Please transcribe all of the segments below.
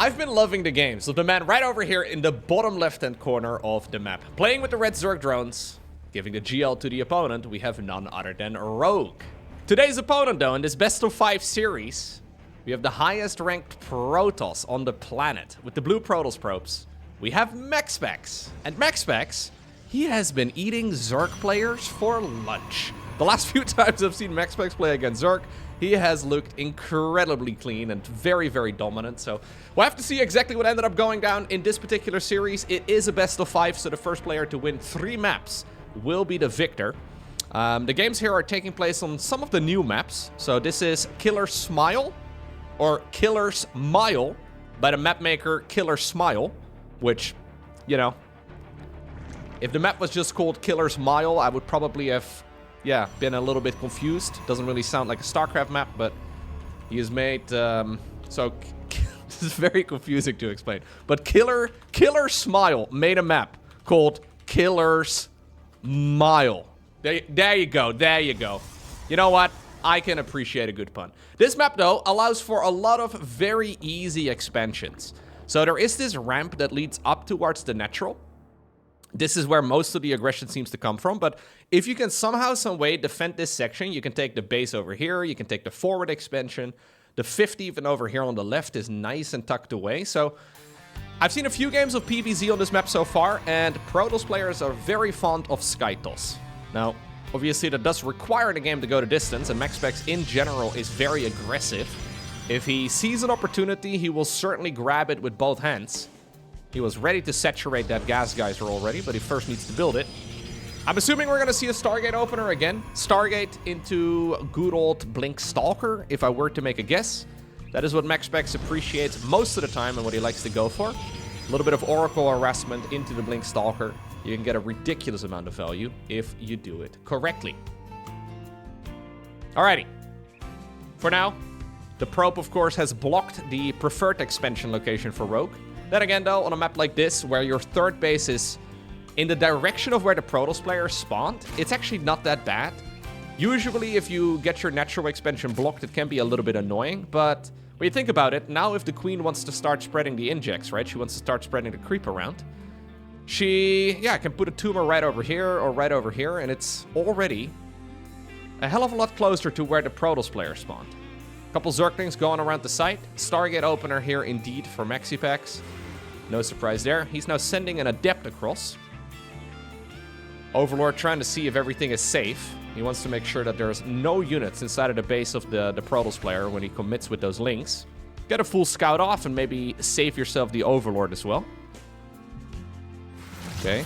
I've been loving the game. So the man right over here in the bottom left-hand corner of the map. Playing with the red Zerg drones, giving the GL to the opponent, we have none other than Rogue. Today's opponent, though, in this best of 5 series, we have the highest ranked Protoss on the planet. With the blue Protoss probes, we have MaxPax. And MaxPax, he has been eating Zerg players for lunch. The last few times I've seen MaxPax play against Zerg, he has looked incredibly clean and very, very dominant. So we'll have to see exactly what ended up going down in this particular series. It is a best of 5, so the first player to win 3 maps will be the victor. The games here are taking place on some of the new maps. So this is Killer Smile, or Killer's Mile, by the map maker Killer Smile, which, you know, if the map was just called Killer's Mile, I would probably have, yeah, been a little bit confused. Doesn't really sound like a StarCraft map, but he has made, so this is very confusing to explain. But Killer Smile made a map called Killer's Mile. There you go, there you go. You know what? I can appreciate a good pun. This map, though, allows for a lot of very easy expansions. So there is this ramp that leads up towards the natural. This is where most of the aggression seems to come from, but if you can somehow, some way defend this section, you can take the base over here, you can take the forward expansion. The 50 even over here on the left is nice and tucked away. So I've seen a few games of PvZ on this map so far, and Protoss players are very fond of Sky Toss. Now, obviously that does require the game to go to distance, and MaxPax in general is very aggressive. If he sees an opportunity, he will certainly grab it with both hands. He was ready to saturate that gas geyser already, but he first needs to build it. I'm assuming we're going to see a Stargate opener again. Stargate into good old Blink Stalker, if I were to make a guess. That is what MaxPax appreciates most of the time and what he likes to go for. A little bit of Oracle harassment into the Blink Stalker. You can get a ridiculous amount of value if you do it correctly. Alrighty. For now, the probe, of course, has blocked the preferred expansion location for Rogue. Then again, though, on a map like this, where your third base is in the direction of where the Protoss player spawned, it's actually not that bad. Usually, if you get your natural expansion blocked, it can be a little bit annoying, but when you think about it, now if the Queen wants to start spreading the injects, right? She wants to start spreading the creep around. She, yeah, can put a tumor right over here or right over here, and it's already a hell of a lot closer to where the Protoss player spawned. Couple Zerglings going around the site. Stargate opener here indeed for MaxPax. No surprise there. He's now sending an Adept across. Overlord trying to see if everything is safe. He wants to make sure that there's no units inside of the base of the Protoss player when he commits with those links. Get a full scout off and maybe save yourself the Overlord as well. Okay.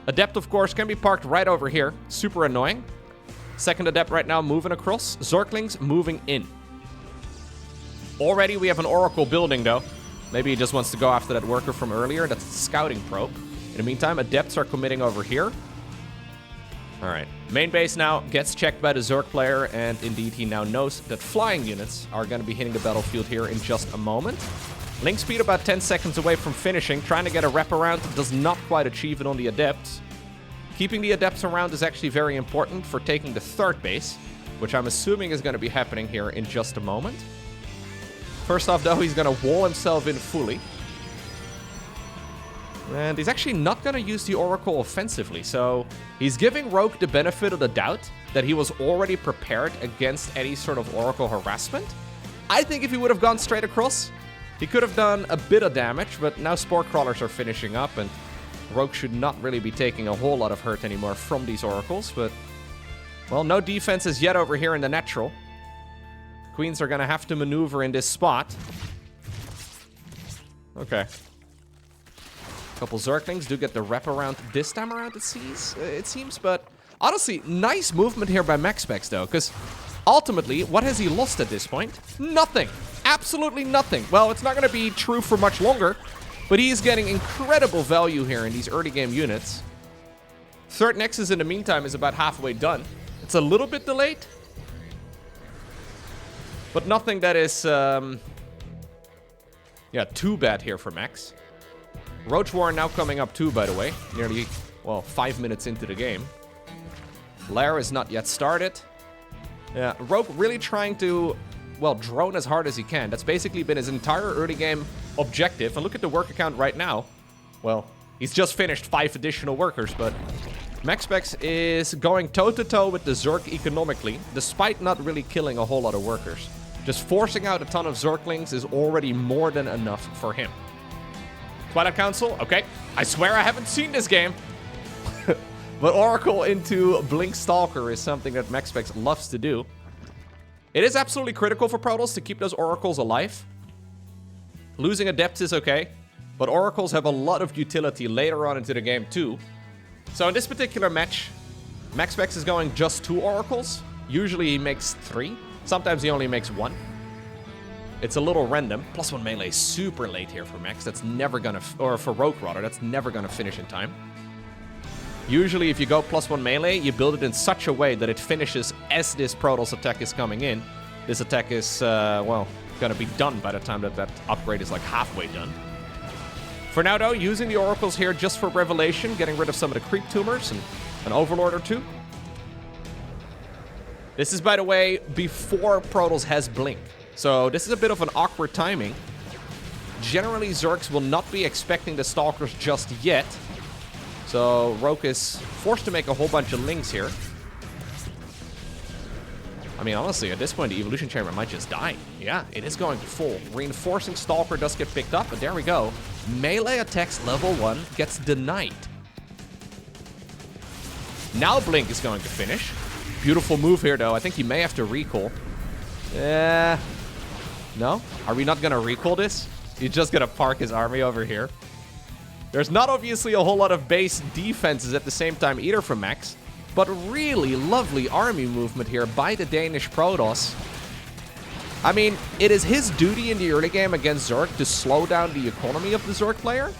Adept, of course, can be parked right over here. Super annoying. Second Adept right now moving across. Zerglings moving in. Already we have an Oracle building, though. Maybe he just wants to go after that worker from earlier. That's the scouting probe. In the meantime, Adepts are committing over here. Alright. Main base now gets checked by the Zerg player, and indeed he now knows that flying units are going to be hitting the battlefield here in just a moment. Link speed about 10 seconds away from finishing. Trying to get a wraparound, does not quite achieve it on the Adepts. Keeping the Adepts around is actually very important for taking the third base, which I'm assuming is going to be happening here in just a moment. First off, though, he's going to wall himself in fully. And he's actually not going to use the Oracle offensively, so he's giving Rogue the benefit of the doubt that he was already prepared against any sort of Oracle harassment. I think if he would have gone straight across, he could have done a bit of damage, but now Spore Crawlers are finishing up, and Rogue should not really be taking a whole lot of hurt anymore from these Oracles, but, well, no defenses yet over here in the natural. Queens are going to have to maneuver in this spot. Okay. Couple Zerglings do get the wraparound this time around, it seems, but honestly, nice movement here by MaxPax, though, because ultimately, what has he lost at this point? Nothing. Absolutely nothing. Well, it's not going to be true for much longer, but he's getting incredible value here in these early game units. Third Nexus, in the meantime, is about halfway done. It's a little bit delayed, but nothing that is, yeah, too bad here for Max. Roach War now coming up too, by the way. Nearly, well, 5 minutes into the game. Lair is not yet started. Yeah, Rogue really trying to, well, drone as hard as he can. That's basically been his entire early game objective. And look at the worker count right now. Well, he's just finished 5 additional workers, but MaxPax is going toe-to-toe with the Zerg economically, despite not really killing a whole lot of workers. Just forcing out a ton of Zerglings is already more than enough for him. Twilight Council, okay. I swear I haven't seen this game. But Oracle into Blink Stalker is something that MaxPax loves to do. It is absolutely critical for Protoss to keep those Oracles alive. Losing Adepts is okay, but Oracles have a lot of utility later on into the game too. So in this particular match, MaxPax is going just 2 Oracles. Usually he makes 3. Sometimes he only makes 1. It's a little random. +1 melee super late here for Max. That's never gonna, or for Rogue rather, that's never gonna finish in time. Usually if you go +1 melee, you build it in such a way that it finishes as this Protoss attack is coming in. This attack is, well, gonna be done by the time that that upgrade is like halfway done. For now though, using the Oracles here just for Revelation, getting rid of some of the creep tumors and an Overlord or 2. This is, by the way, before Protoss has Blink. So this is a bit of an awkward timing. Generally, Zergs will not be expecting the Stalkers just yet. So Rogue is forced to make a whole bunch of links here. I mean, honestly, at this point, the Evolution Chamber might just die. Yeah, it is going full. Reinforcing Stalker does get picked up, but there we go. Melee attacks level 1 gets denied. Now Blink is going to finish. Beautiful move here, though. I think he may have to recall. No? Are we not going to recall this? He's just going to park his army over here. There's not obviously a whole lot of base defenses at the same time either from Max, but really lovely army movement here by the Danish Protoss. I mean, it is his duty in the early game against Zerg to slow down the economy of the Zerg player.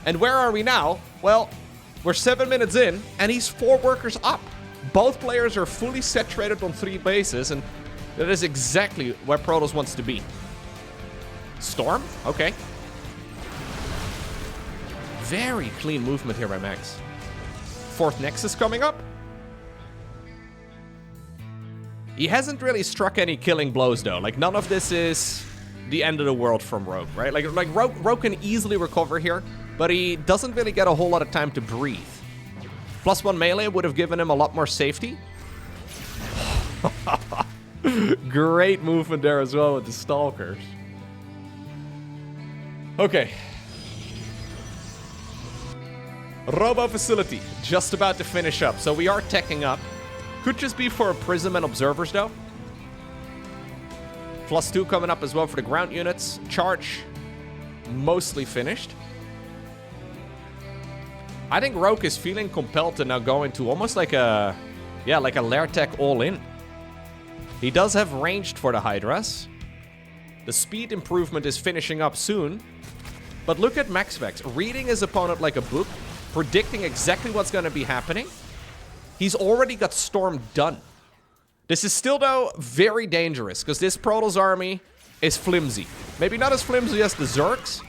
And where are we now? Well, we're 7 minutes in, and he's 4 workers up. Both players are fully saturated on 3 bases, and that is exactly where Protoss wants to be. Storm? Okay. Very clean movement here by Max. 4th Nexus coming up. He hasn't really struck any killing blows, though. Like, none of this is the end of the world from Rogue, right? Like Rogue can easily recover here, but he doesn't really get a whole lot of time to breathe. +1 melee would have given him a lot more safety. Great movement there as well with the Stalkers. Okay. Robo Facility, just about to finish up. So we are teching up. Could just be for Prism and Observers, though. +2 coming up as well for the ground units. Charge, mostly finished. I think Rogue is feeling compelled to now go into almost like a, yeah, like a lair tech all-in. He does have ranged for the Hydras. The speed improvement is finishing up soon. But look at MaxPax, reading his opponent like a book, predicting exactly what's going to be happening. He's already got Storm done. This is still, though, very dangerous, because this Protoss army is flimsy. Maybe not as flimsy as the Zergs.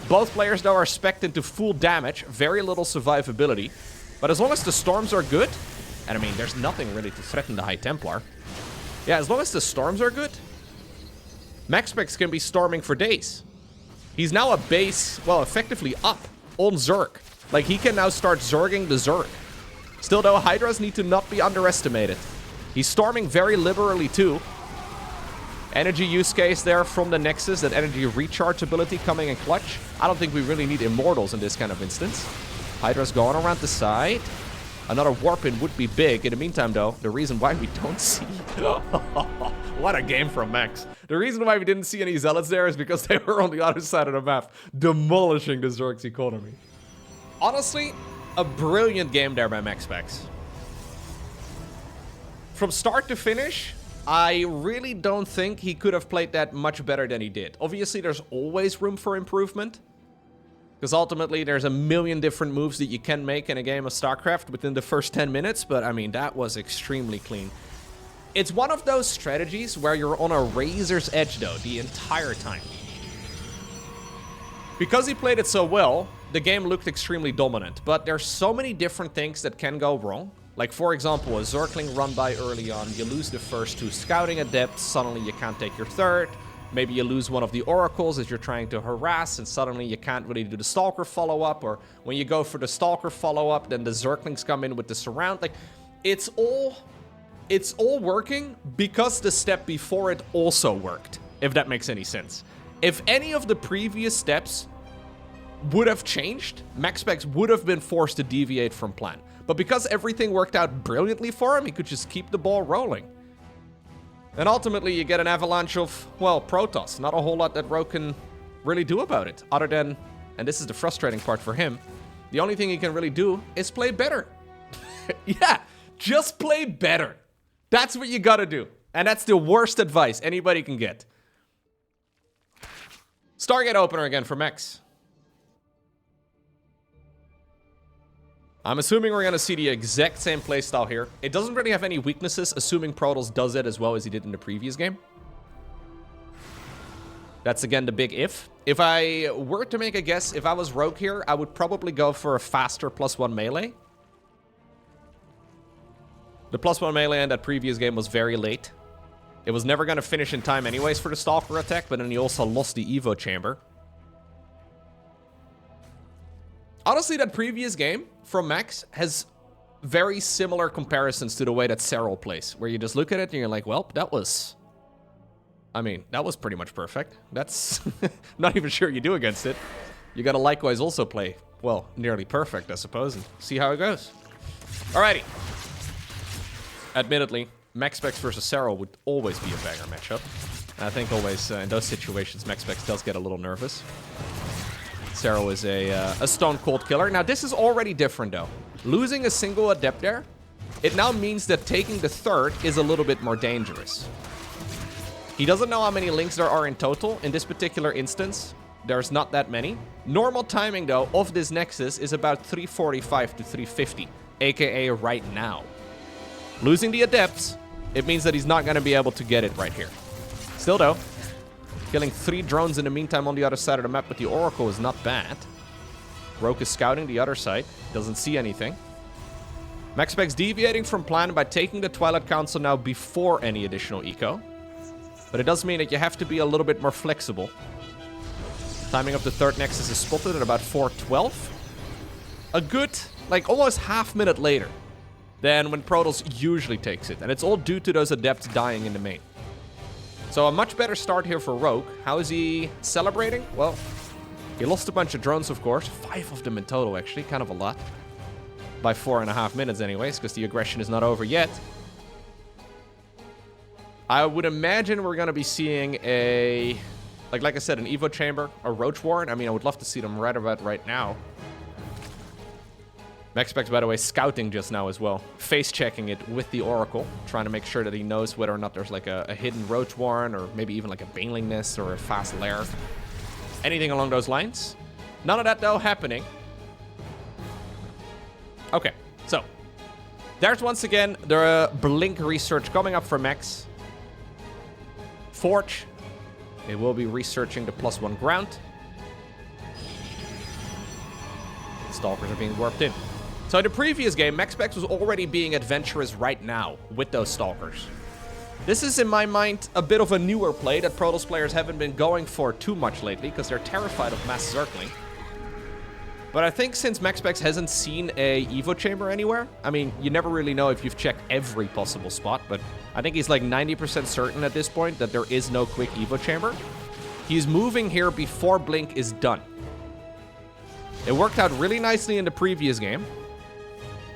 Both players, though, are spec'd into full damage, very little survivability. But as long as the Storms are good, and I mean, there's nothing really to threaten the High Templar. Yeah, as long as the Storms are good, MaxPax can be storming for days. He's now a base, well, effectively up on Zerg. Like, he can now start Zerging the Zerg. Still, though, Hydras need to not be underestimated. He's storming very liberally, too. Energy use case there from the Nexus, that energy recharge ability coming in clutch. I don't think we really need Immortals in this kind of instance. Hydra's going around the side. Another warp-in would be big. In the meantime, though, the reason why we don't see... What a game from Max. The reason why we didn't see any Zealots there is because they were on the other side of the map, demolishing the Zerg's economy. Honestly, a brilliant game there by MaxPax. From start to finish, I really don't think he could have played that much better than he did. Obviously, there's always room for improvement. Because ultimately, there's a million different moves that you can make in a game of StarCraft within the first 10 minutes. But, I mean, that was extremely clean. It's one of those strategies where you're on a razor's edge, though, the entire time. Because he played it so well, the game looked extremely dominant. But there's so many different things that can go wrong. Like, for example, a Zergling run by early on, you lose the first 2 scouting adepts, suddenly you can't take your third. maybe you lose one of the oracles as you're trying to harass, and suddenly you can't really do the stalker follow-up, or when you go for the stalker follow-up, then the zerglings come in with the surround. Like, it's all working because the step before it also worked, if that makes any sense. If any of the previous steps would have changed, MaxPax would have been forced to deviate from plan. But because everything worked out brilliantly for him, he could just keep the ball rolling. And ultimately, you get an avalanche of, well, Protoss. Not a whole lot that Rogue can really do about it. Other than, and this is the frustrating part for him, the only thing he can really do is play better. Yeah, just play better. That's what you gotta do. And that's the worst advice anybody can get. Stargate opener again for Max. I'm assuming we're going to see the exact same playstyle here. It doesn't really have any weaknesses, assuming Protoss does it as well as he did in the previous game. That's, again, the big if. If I were to make a guess, if I was Rogue here, I would probably go for a faster +1 melee. The +1 melee in that previous game was very late. It was never going to finish in time anyways for the Stalker attack, but then he also lost the Evo chamber. Honestly, that previous game from Max has very similar comparisons to the way that Serral plays, where you just look at it and you're like, well, that was... I mean, that was pretty much perfect. That's... not even sure you do against it. You gotta likewise also play, well, nearly perfect, I suppose, and see how it goes. Alrighty. Admittedly, MaxPax versus Serral would always be a banger matchup. And I think always, in those situations, MaxPax does get a little nervous. Serral is a stone-cold killer. Now, this is already different, though. Losing a single adept there, it now means that taking the third is a little bit more dangerous. He doesn't know how many links there are in total. In this particular instance, there's not that many. Normal timing, though, of this Nexus is about 345 to 350, aka right now. Losing the adepts, it means that he's not going to be able to get it right here. Still, though, killing 3 drones in the meantime on the other side of the map with the Oracle is not bad. Rogue is scouting the other side. Doesn't see anything. MaxPax deviating from plan by taking the Twilight Council now before any additional eco. But it does mean that you have to be a little bit more flexible. Timing of the third Nexus is spotted at about 4:12. A good, like, almost half-minute later than when Protoss usually takes it. And it's all due to those adepts dying in the main. So a much better start here for Rogue. How is he celebrating? Well, he lost a bunch of drones, of course. 5 of them in total, actually. Kind of a lot. By 4.5 minutes anyways, because the aggression is not over yet. I would imagine we're going to be seeing a... Like I said, an Evo Chamber, a Roach Warren. I mean, I would love to see them right about right now. MaxPax, by the way, scouting just now as well. Face-checking it with the Oracle. Trying to make sure that he knows whether or not there's like a hidden Roach Warren, or maybe even like a Baneling Nest or a fast lair. Anything along those lines. None of that, though, happening. Okay, so. There's once again the Blink research coming up for Max. Forge. They will be researching the +1 ground. Stalkers are being warped in. So in the previous game, MaxPax was already being adventurous right now with those Stalkers. This is, in my mind, a bit of a newer play that Protoss players haven't been going for too much lately, because they're terrified of mass Zergling. But I think since MaxPax hasn't seen a Evo Chamber anywhere, I mean, you never really know if you've checked every possible spot, but I think he's like 90% certain at this point that there is no quick Evo Chamber. He's moving here before Blink is done. It worked out really nicely in the previous game.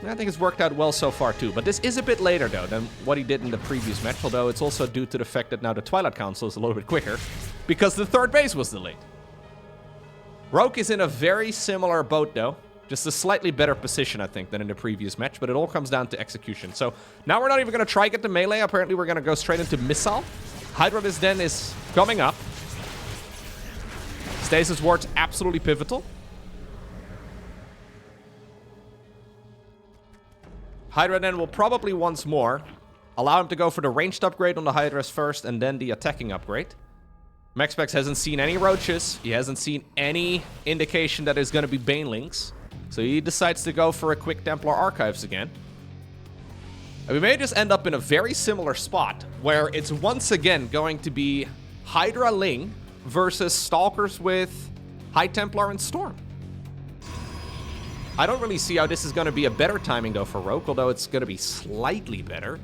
And I think it's worked out well so far too, but this is a bit later though than what he did in the previous match, although it's also due to the fact that now the Twilight Council is a little bit quicker, because the third base was delayed. Rogue is in a very similar boat though, just a slightly better position I think than in the previous match, but it all comes down to execution. So now we're not even going to try get the melee, apparently we're going to go straight into missile. Hydra this then is coming up. Stasis Ward's absolutely pivotal. Hydra then will probably once more allow him to go for the ranged upgrade on the Hydras first and then the attacking upgrade. MaxPax hasn't seen any roaches. He hasn't seen any indication that there's going to be Banelings. So he decides to go for a quick Templar Archives again. And we may just end up in a very similar spot where it's once again going to be Hydra Ling versus Stalkers with High Templar and Storm. I don't really see how this is going to be a better timing, though, for Rogue, although it's going to be slightly better.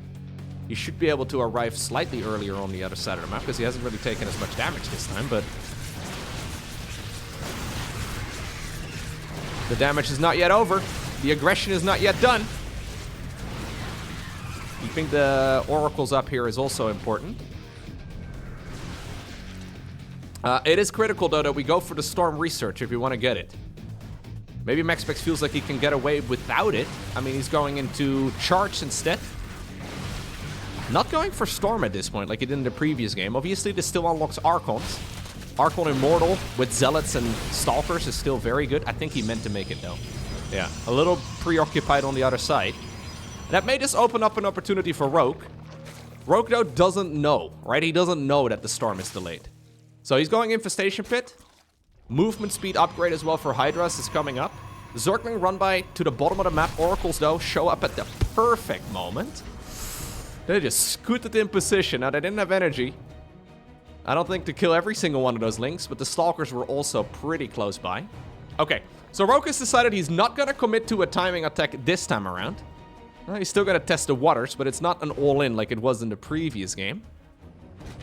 He should be able to arrive slightly earlier on the other side of the map, because he hasn't really taken as much damage this time, but... the damage is not yet over. The aggression is not yet done. Keeping the oracles up here is also important. It is critical, though, that we go for the Storm Research if we want to get it. Maybe MaxPax feels like he can get away without it. I mean, he's going into Charge instead. Not going for Storm at this point, like he did in the previous game. Obviously, this still unlocks Archons. Archon Immortal with Zealots and Stalkers is still very good. I think he meant to make it, though. Yeah, a little preoccupied on the other side. That may just open up an opportunity for Rogue. Rogue, though, doesn't know, right? He doesn't know that the Storm is delayed. So he's going Infestation Pit. Movement speed upgrade as well for Hydras is coming up. Zergling run by to the bottom of the map. Oracles, though, show up at the perfect moment. They just scooted in position. Now, they didn't have energy. I don't think to kill every single one of those links, but the Stalkers were also pretty close by. Okay, so Rogue has decided he's not going to commit to a timing attack this time around. Well, he's still going to test the waters, but it's not an all-in like it was in the previous game.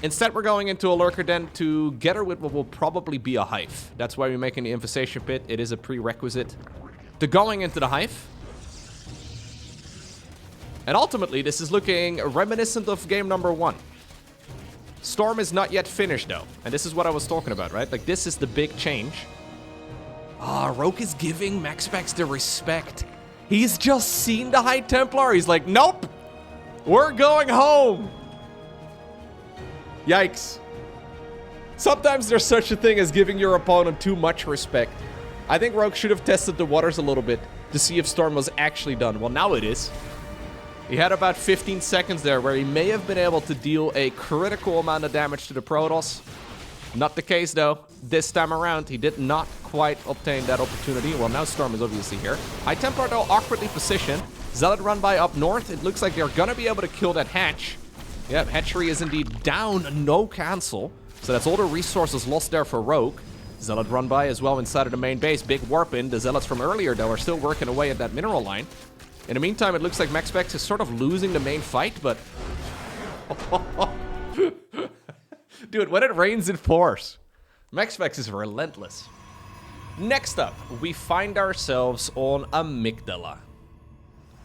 Instead, we're going into a Lurker Den together with what will probably be a Hive. That's why we're making the Infestation Pit. It is a prerequisite to going into the Hive. And ultimately, this is looking reminiscent of game number 1. Storm is not yet finished, though. And this is what I was talking about, right? Like, this is the big change. Rogue is giving MaxPax the respect. He's just seen the High Templar. He's like, nope, we're going home. Yikes. Sometimes there's such a thing as giving your opponent too much respect. I think Rogue should have tested the waters a little bit to see if Storm was actually done. Well, now it is. He had about 15 seconds there where he may have been able to deal a critical amount of damage to the Protoss. Not the case, though. This time around, he did not quite obtain that opportunity. Well, now Storm is obviously here. High Templar, though, awkwardly positioned. Zealot run by up north. It looks like they're going to be able to kill that hatch. Yep, hatchery is indeed down. No cancel. So that's all the resources lost there for Rogue. Zealot run by as well inside of the main base. Big warp in. The Zealots from earlier, though, are still working away at that mineral line. In the meantime, it looks like MaxPax is sort of losing the main fight, but... Dude, when it rains, it pours. MaxPax is relentless. Next up, we find ourselves on Amygdala.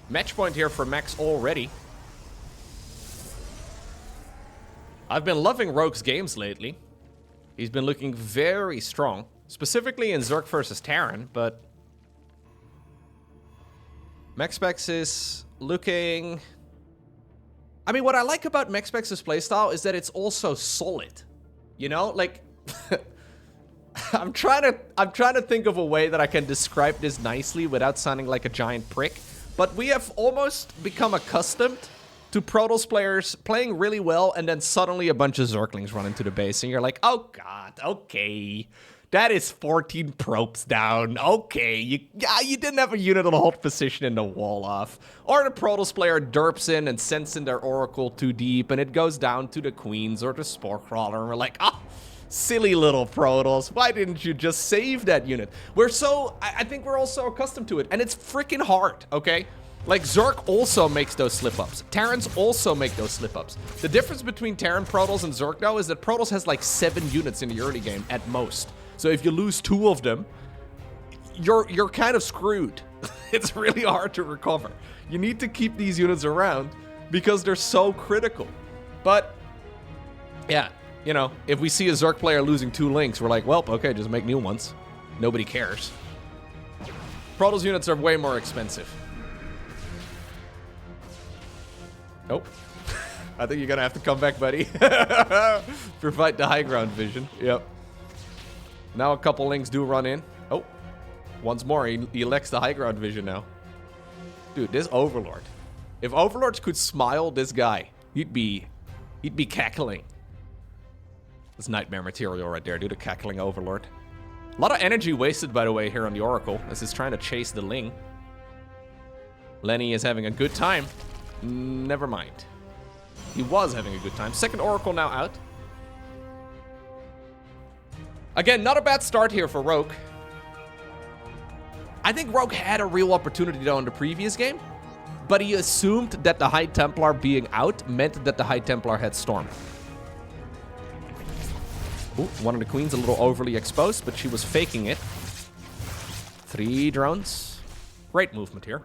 Match point here for Max already. I've been loving Rogue's games lately. He's been looking very strong, specifically in Zerg versus Terran, but... MaxPax is looking... I mean, what I like about MaxPax's playstyle is that it's also solid. You know, like... I'm trying to think of a way that I can describe this nicely without sounding like a giant prick. But we have almost become accustomed to Protoss players playing really well, and then suddenly a bunch of Zerglings run into the base, and you're like, oh god, okay. That is 14 probes down. Okay, you didn't have a unit on hold position in the wall off. Or the Protoss player derps in and sends in their Oracle too deep, and it goes down to the Queens or the Spore Crawler, and we're like, silly little Protoss, why didn't you just save that unit? I think we're all so accustomed to it, and it's freaking hard, okay? Like, Zerg also makes those slip-ups. Terrans also make those slip-ups. The difference between Terran Protoss and Zerg, though, is that Protoss has like 7 units in the early game at most. So if you lose 2 of them, you're kind of screwed. It's really hard to recover. You need to keep these units around because they're so critical. But, yeah, you know, if we see a Zerg player losing 2 links, we're like, well, okay, just make new ones. Nobody cares. Protoss units are way more expensive. Nope. I think you're gonna have to come back, buddy. Provide the high ground vision. Yep. Now a couple links do run in. Oh, once more, he elects the high ground vision now. Dude, this Overlord. If Overlords could smile this guy, he'd be cackling. That's nightmare material right there, dude, a cackling Overlord. A lot of energy wasted, by the way, here on the Oracle, as he's trying to chase the Ling. Lenny is having a good time. Never mind. He was having a good time. Second Oracle now out. Again, not a bad start here for Rogue. I think Rogue had a real opportunity, though, in the previous game. But he assumed that the High Templar being out meant that the High Templar had Storm. Ooh, one of the queens a little overly exposed, but she was faking it. 3 drones. Great movement here.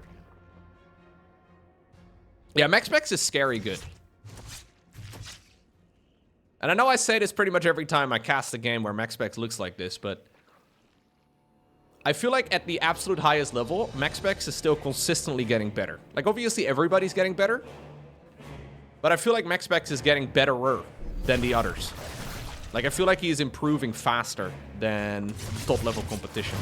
Yeah, MaxPax is scary good. And I know I say this pretty much every time I cast a game where MaxPax looks like this, but I feel like at the absolute highest level, MaxPax is still consistently getting better. Like, obviously, everybody's getting better, but I feel like MaxPax is getting betterer than the others. Like, I feel like he is improving faster than top-level competition.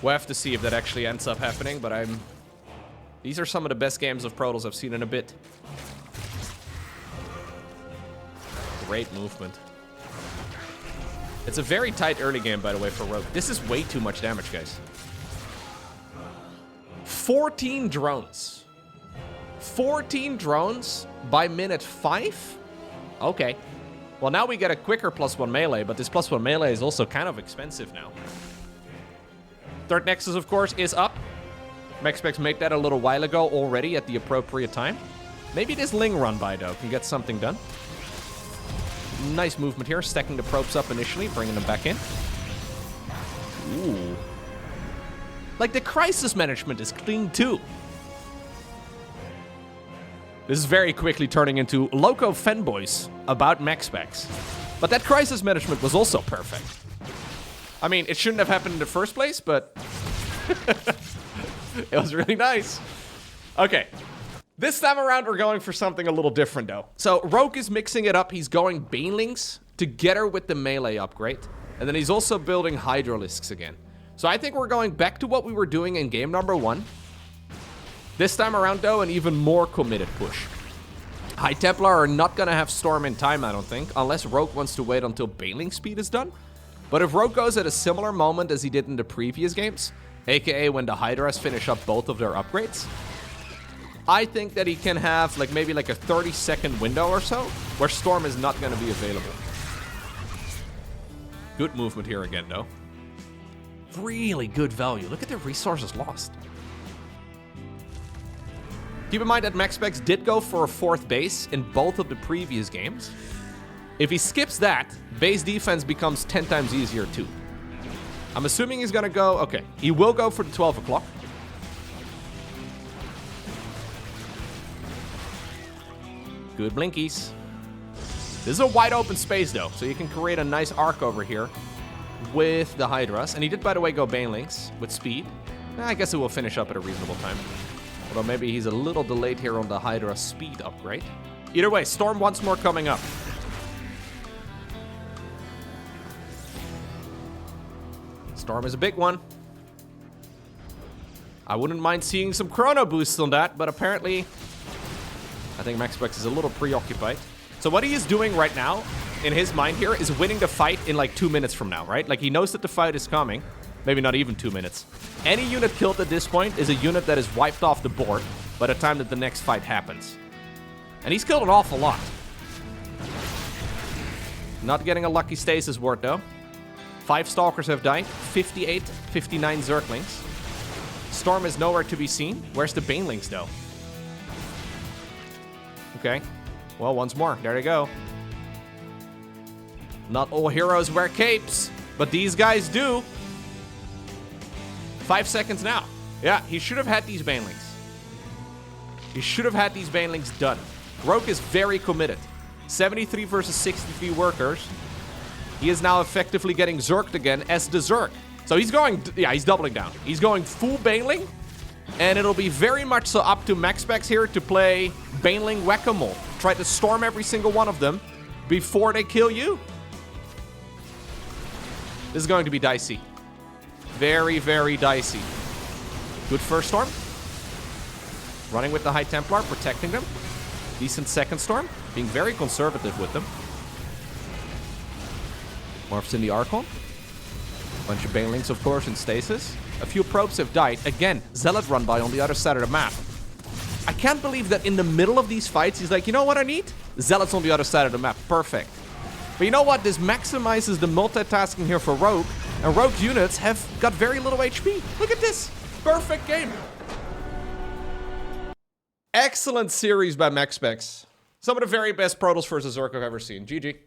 We'll have to see if that actually ends up happening, but these are some of the best games of Protoss I've seen in a bit. Great movement. It's a very tight early game, by the way, for Rogue. This is way too much damage, guys. 14 drones. 14 drones by minute 5? Okay. Well, now we get a quicker +1 melee, but this +1 melee is also kind of expensive now. Third Nexus, of course, is up. MaxPax made that a little while ago already at the appropriate time. Maybe this Ling run by, though, can get something done. Nice movement here, stacking the probes up initially, bringing them back in. Ooh. Like, the crisis management is clean, too. This is very quickly turning into Loco fanboys about MaxPax. But that crisis management was also perfect. I mean, it shouldn't have happened in the first place, but it was really nice. Okay. This time around, we're going for something a little different, though. So, Rogue is mixing it up. He's going Banelings together with the melee upgrade. And then he's also building Hydralisks again. So, I think we're going back to what we were doing in game number 1. This time around, though, an even more committed push. High Templar are not going to have Storm in time, I don't think, unless Rogue wants to wait until Baneling speed is done. But if Rogue goes at a similar moment as he did in the previous games, aka when the Hydras finish up both of their upgrades, I think that he can have maybe a 30-second window or so where Storm is not going to be available. Good movement here again, though. Really good value. Look at the resources lost. Keep in mind that MaxPax did go for a 4th base in both of the previous games. If he skips that, base defense becomes 10 times easier too. I'm assuming he's going to go... Okay, he will go for the 12 o'clock. Good blinkies. This is a wide open space, though, so you can create a nice arc over here with the Hydras. And he did, by the way, go Banelings with speed. I guess it will finish up at a reasonable time. Although maybe he's a little delayed here on the Hydra speed upgrade. Either way, Storm once more coming up. Storm is a big one. I wouldn't mind seeing some chrono boosts on that, but apparently I think MaxPax is a little preoccupied. So what he is doing right now, in his mind here, is winning the fight in 2 minutes from now, right? Like, he knows that the fight is coming. Maybe not even 2 minutes. Any unit killed at this point is a unit that is wiped off the board by the time that the next fight happens. And he's killed an awful lot. Not getting a lucky stasis ward, though. 5 Stalkers have died. 58, 59 Zerglings. Storm is nowhere to be seen. Where's the Banelings, though? Okay. Well, once more. There they go. Not all heroes wear capes, but these guys do. 5 seconds now. Yeah, he should have had these Banelings. He should have had these Banelings done. Rogue is very committed. 73 versus 63 workers. He is now effectively getting Zerged again as the Zerg. So he's going, yeah, he's doubling down. He's going full Baneling, and it'll be very much so up to MaxPax here to play Baneling whack-a-mole. Try to storm every single one of them before they kill you. This is going to be dicey. Very, very dicey. Good first storm. Running with the High Templar, protecting them. Decent second storm. Being very conservative with them. Morphs in the Archon. Bunch of Banelings, of course, in stasis. A few probes have died. Again, Zealot run by on the other side of the map. I can't believe that in the middle of these fights, he's like, you know what I need? Zealots on the other side of the map. Perfect. But you know what? This maximizes the multitasking here for Rogue. And Rogue units have got very little HP. Look at this. Perfect game. Excellent series by MaxPax. Some of the very best Protoss versus Zerg I've ever seen. GG.